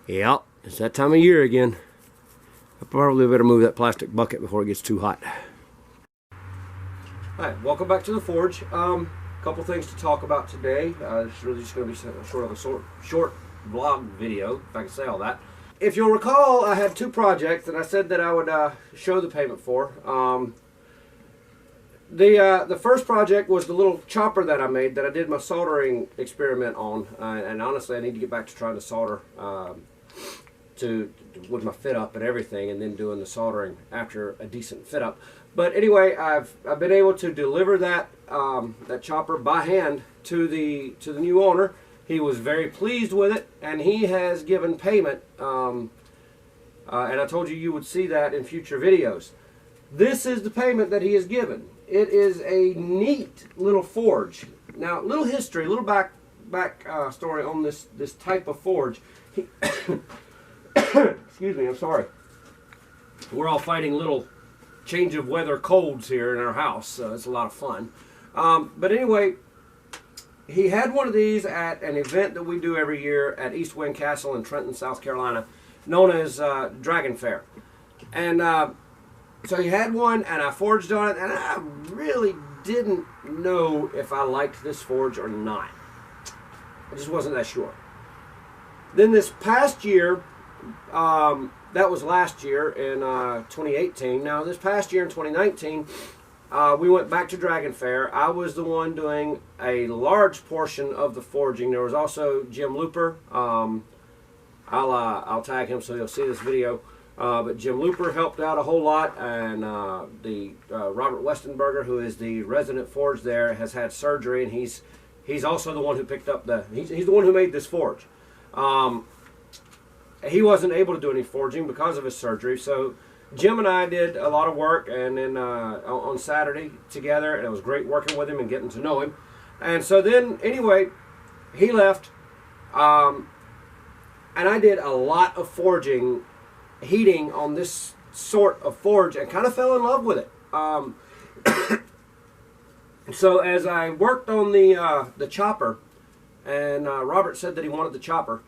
Yep, it's that time of year again. I probably better move that plastic bucket before it gets too hot. Alright, welcome back to the Forge. Couple things to talk about today. It's really just going to be a short vlog video, if I can say all that. If you'll recall, I had two projects that I said that I would show the payment for. The first project was the little chopper that I made that I did my soldering experiment on, and honestly I need to get back to trying to solder with my fit up and everything, and then doing the soldering after a decent fit up. But anyway, I've been able to deliver that that chopper by hand to the new owner. He was very pleased with it, and he has given payment. And I told you would see that in future videos. This is the payment that he has given. It is a neat little forge. Now, little history, little back story on this type of forge. Excuse me, I'm sorry. We're all fighting little change of weather colds here in our house, so it's a lot of fun. But anyway, he had one of these at an event that we do every year at East Wind Castle in Trenton, South Carolina, known as Dragon Fair. And so he had one, and I forged on it, and I really didn't know if I liked this forge or not. I just wasn't that sure. Then this past year, that was last year in 2018. Now this past year in 2019, we went back to Dragon Fair. I was the one doing a large portion of the forging. There was also Jim Looper. I'll tag him so you'll see this video. But Jim Looper helped out a whole lot, and Robert Westenberger, who is the resident forge there, has had surgery, and he's also the one who picked up he's the one who made this forge. He wasn't able to do any forging because of his surgery, so Jim and I did a lot of work, and then on Saturday together, and it was great working with him and getting to know him. And so then, anyway, he left, and I did a lot of forging, heating on this sort of forge, and kind of fell in love with it. So as I worked on the chopper, and Robert said that he wanted the chopper,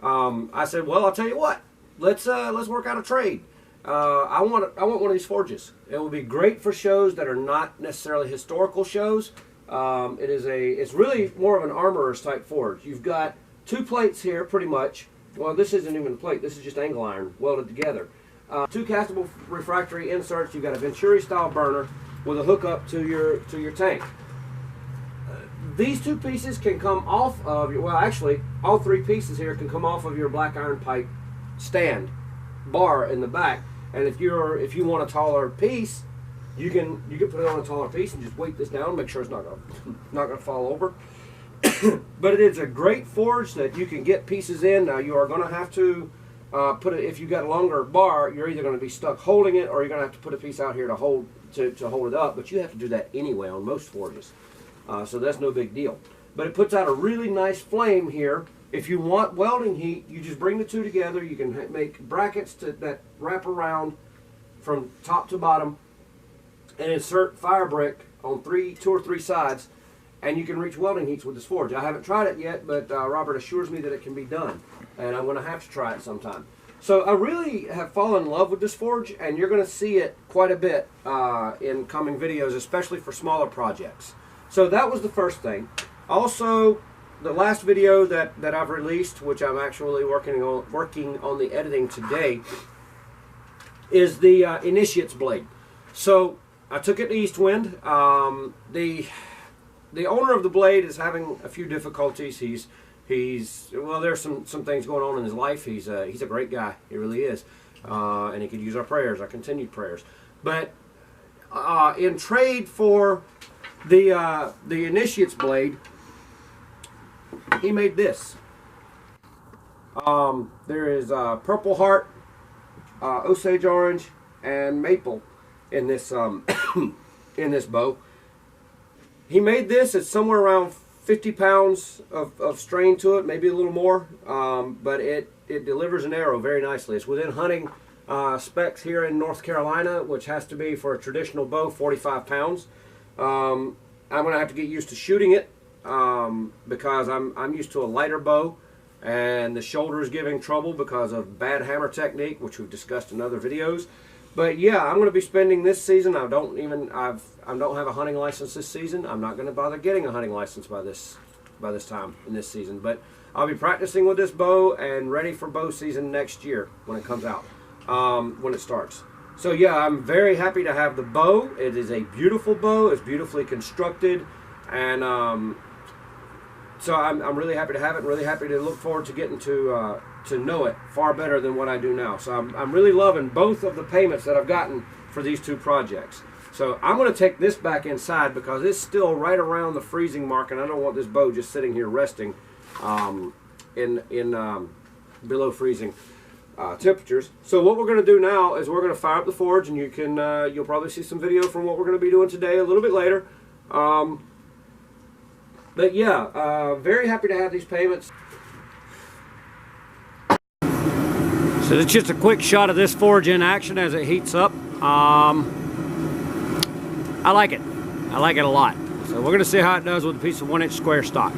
I said, well, I'll tell you what, let's work out a trade. I want one of these forges. It will be great for shows that are not necessarily historical shows. It's really more of an armorer's type forge. You've got two plates here, pretty much. Well, this isn't even a plate. This is just angle iron welded together. Two castable refractory inserts. You've got a Venturi style burner with a hookup to your tank. These two pieces can come off of well, actually, all three pieces here can come off of your black iron pipe stand bar in the back. And if you want a taller piece, you can put it on a taller piece and just weight this down, make sure it's not gonna fall over. But it is a great forge that you can get pieces in. Now you are going to have to put it, if you've got a longer bar, you're either going to be stuck holding it, or you're going to have to put a piece out here to hold it up. But you have to do that anyway on most forges, so that's no big deal. But it puts out a really nice flame here. If you want welding heat, you just bring the two together. You can make brackets that wrap around from top to bottom, and insert fire brick on two or three sides. And you can reach welding heats with this forge. I haven't tried it yet, but Robert assures me that it can be done. And I'm going to have to try it sometime. So I really have fallen in love with this forge, and you're going to see it quite a bit in coming videos, especially for smaller projects. So that was the first thing. Also, the last video that I've released, which I'm actually working on the editing today, is the Initiate's blade. So I took it to East Wind. The owner of the blade is having a few difficulties. Well, there's some things going on in his life. He's a great guy. He really is, and he could use our prayers, our continued prayers. But in trade for the Initiate's blade, he made this. There is Purple Heart, Osage Orange, and Maple in this in this bow. He made this. It's somewhere around 50 pounds of strain to it, maybe a little more, but it delivers an arrow very nicely. It's within hunting specs here in North Carolina, which has to be for a traditional bow 45 pounds. I'm going to have to get used to shooting it because I'm used to a lighter bow, and the shoulder is giving trouble because of bad hammer technique, which we've discussed in other videos. But yeah, I'm going to be spending this season. I don't have a hunting license this season. I'm not going to bother getting a hunting license by this time in this season. But I'll be practicing with this bow and ready for bow season next year when it comes out, when it starts. So yeah, I'm very happy to have the bow. It is a beautiful bow. It's beautifully constructed, and so I'm really happy to have it, and really happy to look forward to getting to know it far better than what I do now. So I'm really loving both of the payments that I've gotten for these two projects. So I'm going to take this back inside because it's still right around the freezing mark, and I don't want this bow just sitting here resting in below freezing temperatures. So what we're going to do now is we're going to fire up the forge, and you'll probably see some video from what we're going to be doing today a little bit later. But yeah, very happy to have these payments. So it's just a quick shot of this forge in action as it heats up. I like it. I like it a lot. So we're going to see how it does with a piece of 1-inch square stock.